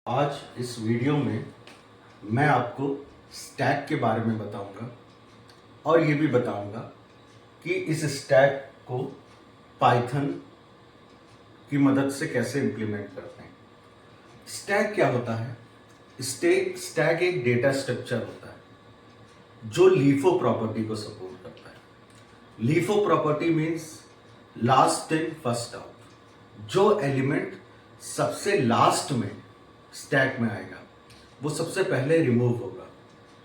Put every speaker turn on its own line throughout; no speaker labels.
आज इस वीडियो में मैं आपको स्टैक के बारे में बताऊंगा और ये भी बताऊंगा कि इस स्टैक को पाइथन की मदद से कैसे इम्प्लीमेंट करते हैं। स्टैक क्या होता है? स्टैक एक डेटा स्ट्रक्चर होता है जो लीफो प्रॉपर्टी को सपोर्ट करता है। LIFO property means last in first out. जो एलिमेंट सबसे लास्ट में स्टैक में आएगा वो सबसे पहले रिमूव होगा,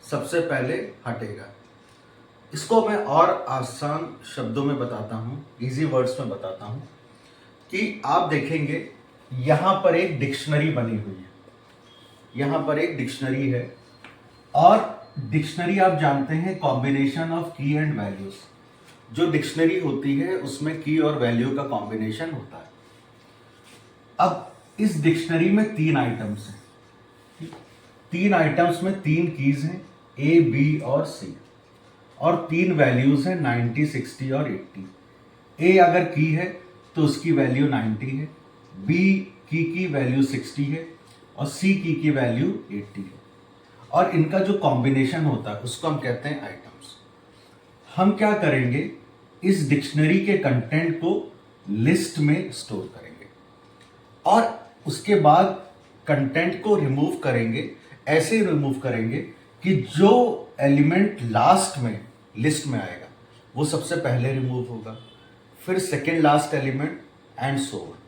सबसे पहले हटेगा। इसको मैं और आसान शब्दों में बताता हूं, इजी वर्ड्स में बताता हूं कि आप देखेंगे यहां पर एक डिक्शनरी बनी हुई है, यहां पर एक डिक्शनरी है और डिक्शनरी आप जानते हैं कॉम्बिनेशन ऑफ की एंड वैल्यूज। जो डिक्शनरी होती है उसमें की और वैल्यू का कॉम्बिनेशन होता है। अब इस डिक्शनरी में तीन आइटम्स हैं, तीन आइटम्स में तीन कीज हैं ए, बी और सी, और तीन वैल्यूज हैं 90, 60 और 80। ए अगर की है तो उसकी वैल्यू 90 है, बी की वैल्यू 60 है और सी की वैल्यू 80 है। और इनका जो कॉम्बिनेशन होता है उसको हम कहते हैं आइटम्स। हम क्या करेंगे, इस डिक्शनरी के कंटेंट को लिस्ट में स्टोर करेंगे और उसके बाद कंटेंट को रिमूव करेंगे। ऐसे रिमूव करेंगे कि जो एलिमेंट लास्ट में लिस्ट में आएगा वो सबसे पहले रिमूव होगा, फिर second last element and so on.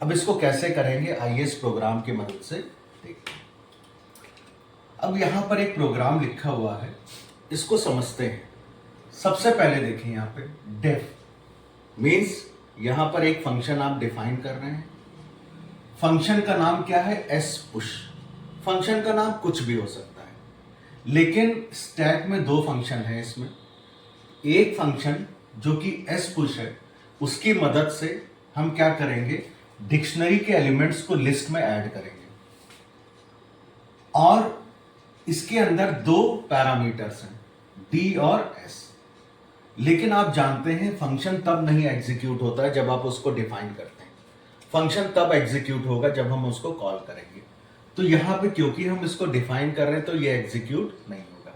अब इसको कैसे करेंगे आइए इस प्रोग्राम की मदद से देखते हैं। अब यहां पर एक प्रोग्राम लिखा हुआ है, इसको समझते हैं। सबसे पहले देखिए यहां पे डेफ मीन्स यहां पर एक फंक्शन आप डिफाइन कर रहे हैं। फंक्शन का नाम क्या है? S push. फंक्शन का नाम कुछ भी हो सकता है, लेकिन स्टैक में दो फंक्शन है इसमें। एक फंक्शन जो कि एस पुश है, उसकी मदद से हम क्या करेंगे, डिक्शनरी के एलिमेंट्स को लिस्ट में ऐड करेंगे और इसके अंदर दो पैरामीटर्स हैं डी और एस। लेकिन आप जानते हैं फंक्शन तब नहीं एग्जीक्यूट होता है जब आप उसको डिफाइन करते हैं। फंक्शन तब एग्जीक्यूट होगा जब हम उसको कॉल करेंगे। तो यहां पे क्योंकि हम इसको डिफाइन कर रहे हैं तो ये एग्जीक्यूट नहीं होगा।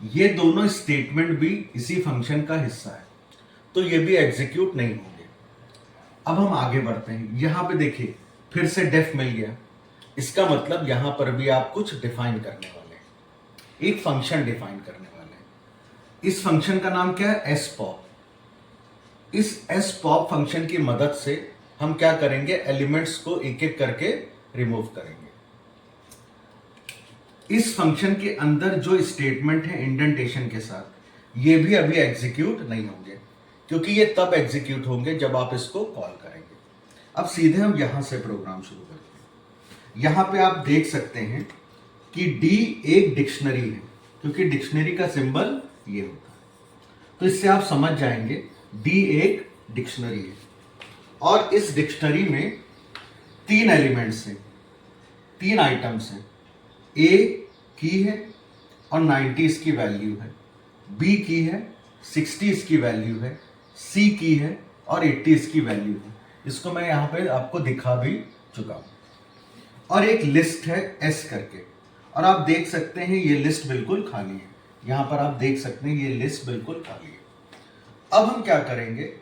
ये दोनों स्टेटमेंट भी इसी फंक्शन का हिस्सा है तो ये भी एग्जीक्यूट नहीं होंगे। अब हम आगे बढ़ते हैं। यहां पे देखिए फिर से डेफ मिल गया। इसका मतलब यहां पर भी आप कुछ डिफाइन करने वाले हैं, एक फंक्शन डिफाइन करने वाले हैं। इस फंक्शन का नाम क्या है? S pop. इस एस पॉप फंक्शन की मदद से हम क्या करेंगे, एलिमेंट्स को एक एक करके रिमूव करेंगे। इस फंक्शन के अंदर जो स्टेटमेंट है इंडेंटेशन के साथ, ये भी अभी एग्जीक्यूट नहीं होंगे क्योंकि ये तब एग्जीक्यूट होंगे जब आप इसको कॉल करेंगे। अब सीधे हम यहां से प्रोग्राम शुरू करते हैं। यहां पे आप देख सकते हैं कि डी एक डिक्शनरी है क्योंकि डिक्शनरी का सिंबल ये होता है। तो इससे आप समझ जाएंगे डी एक डिक्शनरी है और इस डिक्शनरी में तीन एलिमेंट्स हैं, तीन आइटम्स हैं। ए की है और 90 इसकी वैल्यू है, बी की है 60 इसकी वैल्यू है, सी की है और 80 इसकी वैल्यू है। इसको मैं यहां पे आपको दिखा भी चुका हूं। और एक लिस्ट है एस करके, और आप देख सकते हैं ये लिस्ट बिल्कुल खाली है। यहां पर आप देख सकते हैं ये लिस्ट बिल्कुल खाली है। अब हम क्या करेंगे,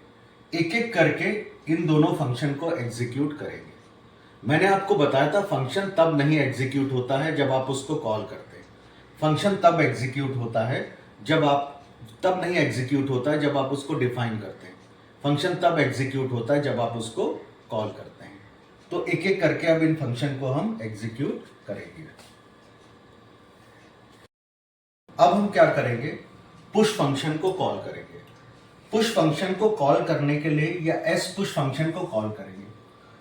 एक एक करके इन दोनों फंक्शन को एग्जीक्यूट करेंगे। मैंने आपको बताया था फंक्शन तब नहीं एग्जीक्यूट होता है जब आप उसको कॉल करते हैं। फंक्शन तब एग्जीक्यूट होता है तब नहीं एग्जीक्यूट होता है जब आप उसको डिफाइन करते हैं। फंक्शन तब एग्जीक्यूट होता है जब आप उसको कॉल करते हैं। तो एक एक करके अब इन फंक्शन को हम एग्जीक्यूट करेंगे। अब हम क्या करेंगे, पुश फंक्शन को कॉल करेंगे। पुश फंक्शन को कॉल करने के लिए या एस पुश फंक्शन को कॉल करेंगे।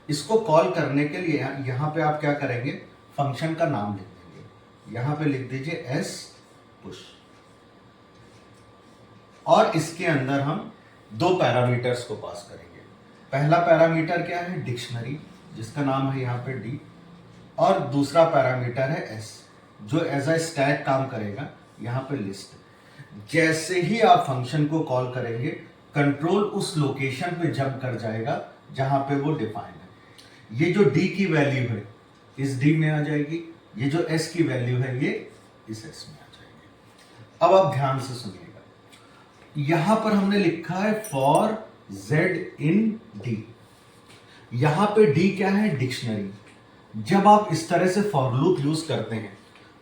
इसको कॉल करने के लिए यहां पे आप क्या करेंगे, फंक्शन का नाम लिख देंगे। यहां पे लिख दीजिए एस पुश और इसके अंदर हम दो पैरामीटर्स को पास करेंगे। पहला पैरामीटर क्या है, डिक्शनरी, जिसका नाम है यहां पे डी, और दूसरा पैरामीटर है एस जो एज अ स्टैक काम करेगा, यहां पे लिस्ट। जैसे ही आप फंक्शन को कॉल करेंगे कंट्रोल उस लोकेशन पे जंप कर जाएगा जहां पे वो डिफाइन है। ये जो डी की वैल्यू है इस डी में आ जाएगी, ये जो एस की वैल्यू है ये इस एस में आ जाएगी। अब आप ध्यान से सुनिएगा, यहां पर हमने लिखा है फॉर जेड इन डी। यहां पे डी क्या है? डिक्शनरी। जब आप इस तरह से फॉर लूप यूज करते हैं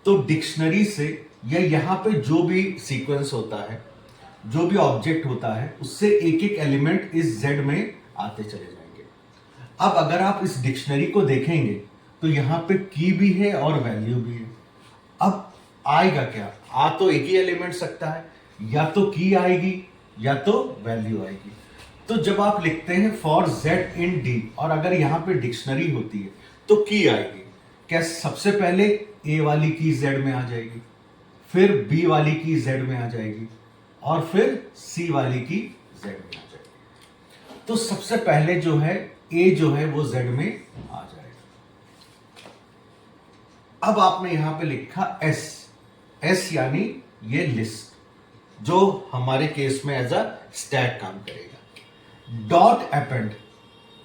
तो डिक्शनरी से या यहां पे जो भी सीक्वेंस होता है, जो भी ऑब्जेक्ट होता है, उससे एक एक एलिमेंट इस जेड में आते चले जाएंगे। अब अगर आप इस डिक्शनरी को देखेंगे तो यहां पे की भी है और वैल्यू भी है। अब आएगा क्या? आ तो एक ही एलिमेंट सकता है, या तो की आएगी या तो वैल्यू आएगी। तो जब आप लिखते हैं फॉर जेड इन डी और अगर यहां पे डिक्शनरी होती है तो की आएगी। क्या? सबसे पहले ए वाली की जेड में आ जाएगी, फिर बी वाली की जेड में आ जाएगी और फिर सी वाली की जेड में आ जाएगी। तो सबसे पहले जो है ए जो है वो जेड में आ जाएगा। अब आपने यहां पे लिखा एस, एस यानी ये लिस्ट जो हमारे केस में एज अ स्टैक काम करेगा। डॉट अपेंड,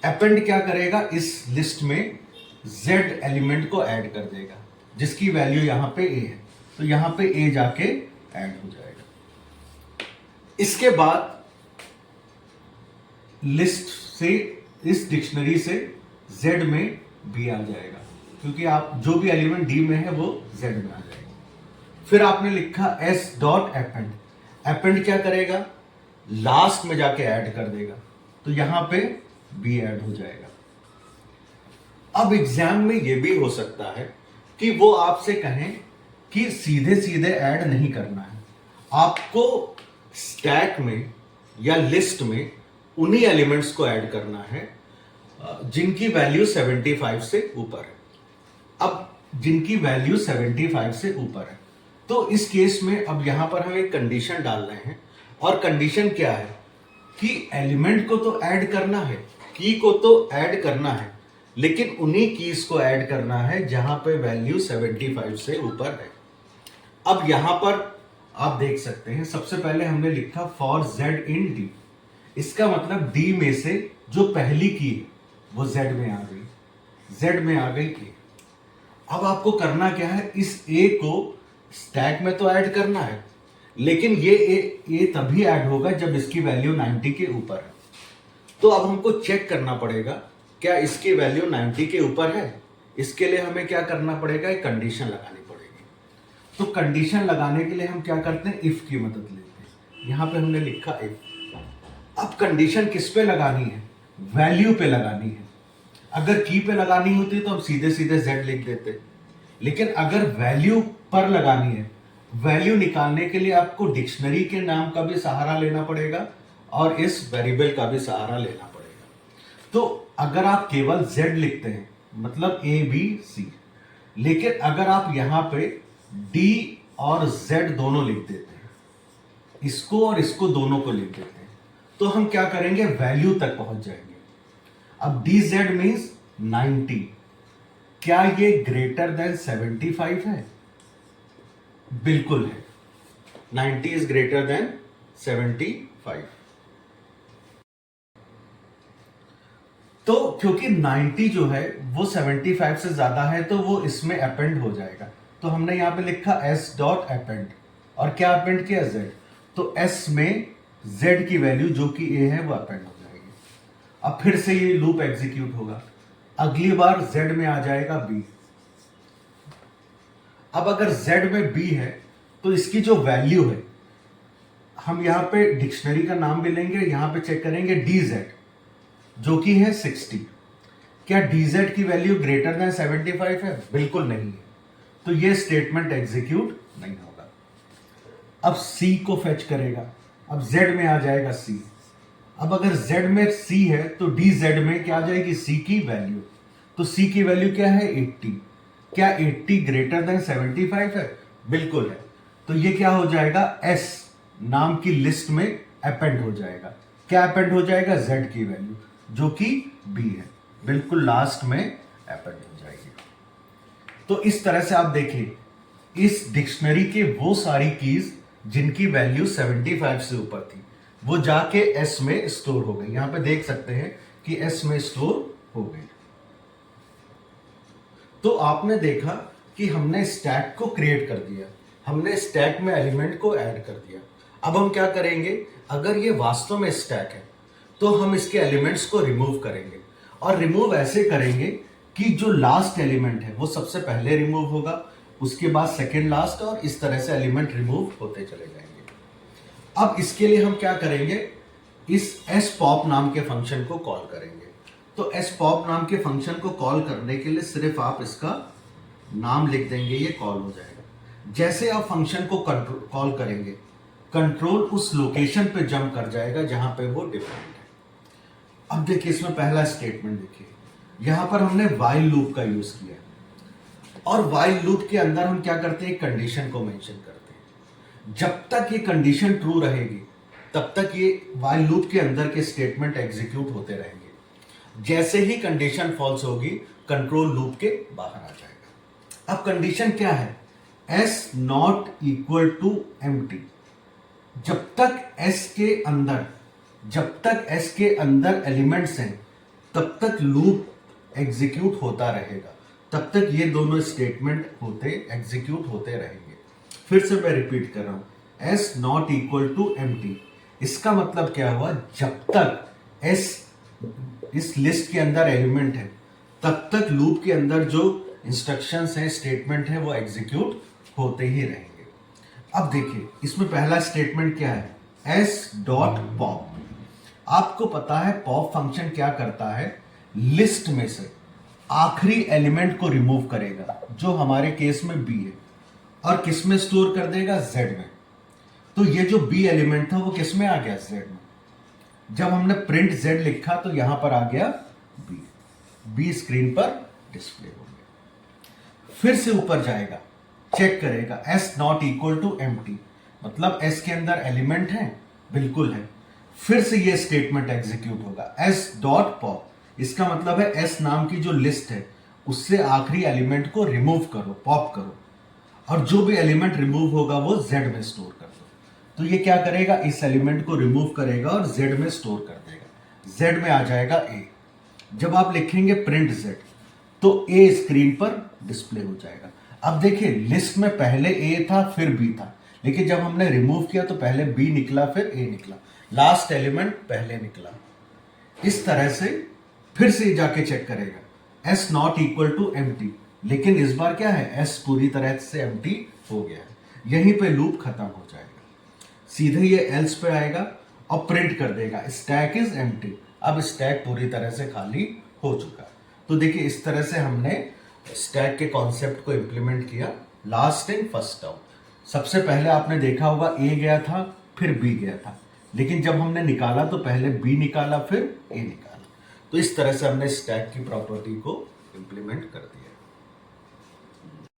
अपेंड क्या करेगा? इस लिस्ट में जेड एलिमेंट को ऐड कर देगा जिसकी वैल्यू यहां पे ए है, तो यहां पे ए जाके ऐड हो जाएगा। इसके बाद लिस्ट से, इस डिक्शनरी से जेड में बी आ जाएगा, क्योंकि आप जो भी एलिमेंट डी में है वो जेड में आ जाएगा। फिर आपने लिखा एस डॉट अपेंड, अपेंड क्या करेगा? लास्ट में जाके ऐड कर देगा, तो यहां पे बी ऐड हो जाएगा। अब एग्जाम में यह भी हो सकता है कि वो आपसे कहें कि सीधे सीधे ऐड नहीं करना है, आपको स्टैक में या लिस्ट में उन्हीं एलिमेंट्स को ऐड करना है जिनकी वैल्यू 75 से ऊपर है। अब जिनकी वैल्यू 75 से ऊपर है, तो इस केस में अब यहां पर हम एक कंडीशन डाल रहे हैं, और कंडीशन क्या है कि एलिमेंट को तो ऐड करना है, की को तो ऐड करना है, लेकिन उन्हीं कीज को ऐड करना है जहां पे वैल्यू 75 से ऊपर है। अब यहां पर आप देख सकते हैं, सबसे पहले हमने लिखा फॉर जेड इन डी, इसका मतलब डी में से जो पहली की है वो जेड में आ गई, जेड में आ गई ए। अब आपको करना क्या है? इस ए को स्टैक में तो ऐड करना है, लेकिन ये ए तभी ऐड होगा जब इसकी वैल्यू 90 के ऊपर है। तो अब हमको चेक करना पड़ेगा क्या इसकी वैल्यू 90 के ऊपर है। इसके लिए हमें क्या करना पड़ेगा? एक कंडीशन लगानी पड़ेगी। तो कंडीशन लगाने के लिए हम क्या करते हैं? इफ की मदद लेते हैं। यहां पे हमने लिखा इफ। अब कंडीशन किस पे लगानी है? वैल्यू पे लगानी है। अगर की पे लगानी होती तो हम सीधे सीधे जेड लिख देते, लेकिन अगर वैल्यू पर लगानी है, वैल्यू निकालने के लिए आपको डिक्शनरी के नाम का भी सहारा लेना पड़ेगा और इस वेरिएबल का भी सहारा लेना पड़ेगा। तो अगर आप केवल z लिखते हैं मतलब a b c, लेकिन अगर आप यहां पे d और z दोनों लिख देते हैं, इसको और इसको दोनों को लिख देते हैं, तो हम क्या करेंगे? वैल्यू तक पहुंच जाएंगे। अब dz मीन्स 90, क्या ये ग्रेटर देन 75 है? बिल्कुल है, 90 इज ग्रेटर देन 75। तो क्योंकि 90 जो है वो 75 से ज्यादा है तो वो इसमें अपेंड हो जाएगा। तो हमने यहां पे लिखा s डॉट अपेंड, और क्या अपेंड किया? z। तो s में z की वैल्यू जो कि a है वो अपेंड हो जाएगी। अब फिर से ये लूप एग्जीक्यूट होगा, अगली बार z में आ जाएगा b। अब अगर z में b है तो इसकी जो वैल्यू है, हम यहां पे डिक्शनरी का नाम भी लेंगे, यहां पे चेक करेंगे dz जो कि है 60। क्या dz की वैल्यू ग्रेटर देन 75 है? बिल्कुल नहीं है, तो ये स्टेटमेंट एग्जीक्यूट नहीं होगा। अब c को फेच करेगा, अब z में आ जाएगा c। अब अगर z में c है तो dz में क्या आ जाएगी? c की वैल्यू। तो c की वैल्यू क्या है? 80। क्या 80 ग्रेटर देन 75 है? बिल्कुल है, तो ये क्या हो जाएगा? s नाम की लिस्ट में अपेंड हो जाएगा। क्या अपेंड हो जाएगा? z की वैल्यू जो कि b है, बिल्कुल लास्ट में अपेंड हो जाएगी। तो इस तरह से आप देखिए, इस डिक्शनरी के वो सारी कीज जिनकी वैल्यू 75 से ऊपर थी वो जाके s में स्टोर हो गई। यहां पे देख सकते हैं कि s में स्टोर हो गई। तो आपने देखा कि हमने स्टैक को क्रिएट कर दिया, हमने स्टैक में एलिमेंट को ऐड कर दिया। अब हम क्या करेंगे, अगर ये वास्तव में स्टैक है तो हम इसके एलिमेंट्स को रिमूव करेंगे, और रिमूव ऐसे करेंगे कि जो लास्ट एलिमेंट है वो सबसे पहले रिमूव होगा, उसके बाद सेकेंड लास्ट, और इस तरह से एलिमेंट रिमूव होते चले जाएंगे। अब इसके लिए हम क्या करेंगे, इस spop नाम के फंक्शन को कॉल करेंगे। तो spop नाम के फंक्शन को कॉल करने के लिए सिर्फ आप इसका नाम लिख देंगे, ये कॉल हो जाएगा। जैसे आप फंक्शन को कॉल करेंगे, कंट्रोल उस लोकेशन पे जंप कर जाएगा जहां पे वो डिफाइंड है। अब देखिए इसमें पहला स्टेटमेंट देखिए, यहां पर हमने while लूप का यूज किया, और while लूप के अंदर हम क्या करते हैं, कंडीशन को मेंशन करते हैं। जब तक ये कंडीशन ट्रू रहेगी तब तक ये while लूप के अंदर के स्टेटमेंट एग्जीक्यूट होते रहेंगे। जैसे ही कंडीशन फॉल्स होगी, कंट्रोल लूप के बाहर आ जाएगा। अब कंडीशन क्या है, s not equal to empty. जब तक s के अंदर एलिमेंट्स हैं तब तक लूप एग्जीक्यूट होता रहेगा, तब तक ये दोनों स्टेटमेंट एग्जीक्यूट होते रहेंगे। फिर से मैं रिपीट कर रहा हूं, s not equal to empty. इसका मतलब क्या हुआ, जब तक s इस लिस्ट के अंदर एलिमेंट है तब तक लूप के अंदर जो इंस्ट्रक्शंस हैं, स्टेटमेंट है, वो एग्जीक्यूट होते ही रहेंगे। अब देखिए इसमें पहला स्टेटमेंट क्या है, s.pop। आपको पता है पॉप फंक्शन क्या करता है, लिस्ट में से आखिरी एलिमेंट को रिमूव करेगा, जो हमारे केस में b है, और किस में स्टोर कर देगा, z में। तो ये जो b एलिमेंट था वो किस में आ गया, z में। जब हमने प्रिंट z लिखा तो यहां पर आ गया b स्क्रीन पर डिस्प्ले हो गया। फिर से ऊपर जाएगा, चेक करेगा, s not equal to empty, मतलब s के अंदर एलिमेंट है, बिल्कुल है। फिर से ये स्टेटमेंट एग्जीक्यूट होगा, s.pop। इसका मतलब है s नाम की जो लिस्ट है उससे आखिरी एलिमेंट को रिमूव करो, पॉप करो, और जो भी एलिमेंट रिमूव होगा वो z में स्टोर कर दो। तो ये क्या करेगा, इस एलिमेंट को रिमूव करेगा और z में स्टोर कर देगा। z में आ जाएगा a। जब आप लिखेंगे प्रिंट z तो a स्क्रीन पर डिस्प्ले हो जाएगा। अब देखिए लिस्ट में पहले a था फिर b था, लेकिन जब हमने रिमूव किया तो पहले b निकला फिर a निकला, लास्ट एलिमेंट पहले निकला। इस तरह से फिर से जाके चेक करेगा, s not equal to empty, लेकिन इस बार क्या है, s पूरी तरह से एम्प्टी हो गया है। यहीं पे लूप खत्म हो जाएगा। सीधे ये एल्स पे आएगा और प्रिंट कर देगा, स्टैक इज एम्प्टी। अब स्टैक पूरी तरह से खाली हो चुका है। तो देखिए इस तरह से हमने स्टैक के कॉन्सेप्ट को इंप्लीमेंट किया, लास्ट इन फर्स्ट आउट। सबसे पहले आपने देखा होगा a गया था फिर b गया था, लेकिन जब हमने निकाला तो पहले b निकाला फिर a निकाला। तो इस तरह से हमने स्टैक की प्रॉपर्टी को इंप्लीमेंट कर दिया।